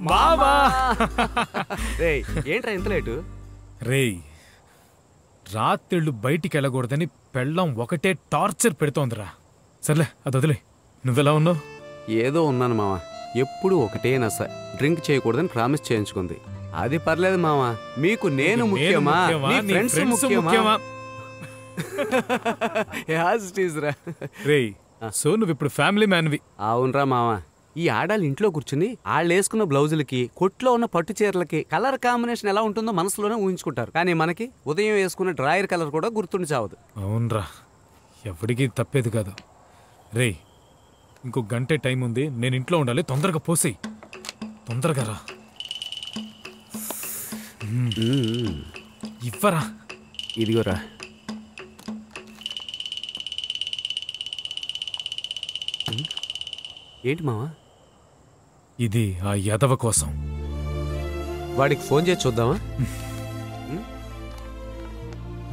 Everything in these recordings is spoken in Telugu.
బావా రేయ్ ఏంట్రా ఇంత లేటు? రేయ్ రాత్రిళ్ళు బయటికి వెళ్ళకూడదని పెళ్ళం ఒకటే టార్చర్ పెడుతోందిరా. సర్లే అది వదిలే. నువ్వెలా ఉన్నావు? ఏదో ఉన్నాను మామ. ఎప్పుడు ఒకటే నస. డ్రింక్ చేయకూడదని ప్రామిస్ చేయించుకుంది. అది పర్లేదు మామ. మీకు నేను ముఖ్యమా, నీ ఫ్రెండ్స్ ముఖ్యమా? రేయ్ సో నువ్వు ఇప్పుడు ఫ్యామిలీ మ్యాన్వి. అవునరా మామ. ఈ ఆడాలి ఇంట్లో కూర్చుని వాళ్ళు వేసుకున్న బ్లౌజులకి, కొట్లో ఉన్న పట్టు చీరలకి కలర్ కాంబినేషన్ ఎలా ఉంటుందో మనసులోనే ఊహించుకుంటారు. కానీ మనకి ఉదయం వేసుకున్న డ్రాయర్ కలర్ కూడా గుర్తుండి చావదు. అవునరా, ఎవరికి తప్పేది కాదు. రేయ్ ఇంకో గంటే టైం ఉంది, నేను ఇంట్లో ఉండాలి. తొందరగా పోసేయి, తొందరగా రా. ఇవ్వరా. ఇదిగోరా. ఏంటి మావా? ఇది ఆ యదవ కోసం. వాడికి ఫోన్ చేసి చూద్దామా?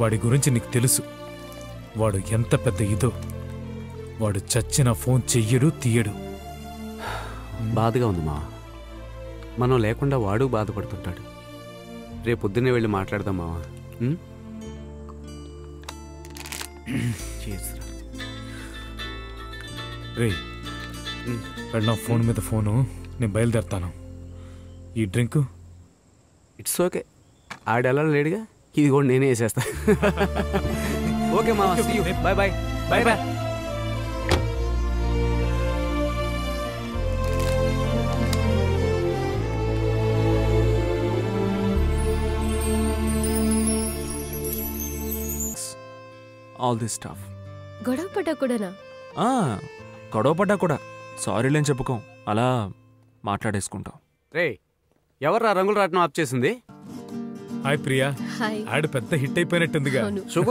వాడి గురించి నీకు తెలుసు. వాడు ఎంత పెద్ద ఇదో. వాడు చచ్చిన ఫోన్ చెయ్యడు, తీయడు. బాధగా ఉంది మావా. మనం లేకుండా వాడు బాధపడుతుంటాడు. రేపు పొద్దున్నే వెళ్ళి మాట్లాడదాం మావా. రే వెళ్ళిన ఫోన్ మీద ఫోను. నేను బయలుదేరుతాను. ఈ డ్రింక్ ఇట్స్ ఓకే. ఆడెలా లేడుగా, ఇది కూడా నేనే వేసేస్తా. ఓకే మావా, see you. Bye bye. Bye bye. All this stuff. గొడవ పడ్డా కూడానా? గొడవ పడ్డా కూడా సారీలేని చెప్పుకోం, అలా మాట్లాడేసుకుంటాం. రే ఎవర్రా రంగులు రాట్నం ఆఫ్ చేసింది? హాయ్ ప్రియా. హాయ్. ఆడు పెద్ద హిట్ అయిపోయినట్టుందిగా.